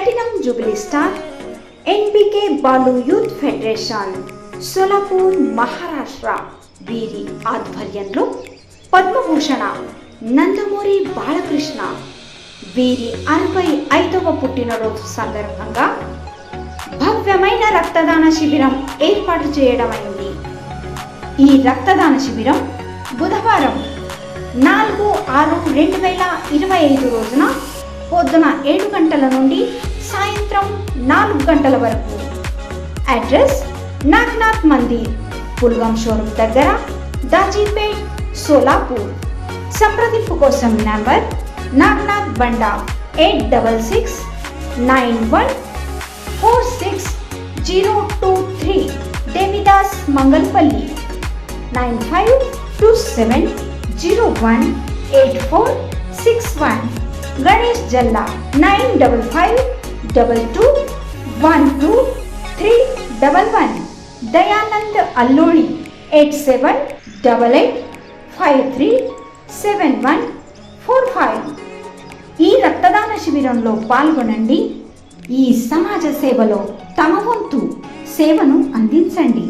Platinum jubilee star NBK Balu youth federation Solapur Maharashtra వీరి ఆధ్వర్యంలో పద్మభూషణ నందమూరి బాలకృష్ణ వీరి 65వ పుట్టినరోజు సందర్భంగా భవ్యమైన రక్తదాన శిబిరం ఏర్పాటు చేయడమైంది. ఈ రక్తదాన శిబిరం బుధవారం 4/6/2025 రోజున పొద్దున 7 గంటల నుండి సాయంత్రం 4 గంటల వరకు. అడ్రస్ నాగనాథ్ మందిర్, పుల్గం షోరూమ్ దగ్గర, దాజీపేట్, సోలాపూర్. సంప్రదింపు కోసం నంబర్ నాగనాథ్ బండా 8691460023, దేవిదాస్ మంగల్పల్లి 9527018461, గణేష్ జల్లా 9522121311, దయానంద్ అల్లోడి 8788537145. ఈ రక్తదాన శిబిరంలో పాల్గొనండి. ఈ సమాజ సేవలో తమ వంతు సేవను అందించండి.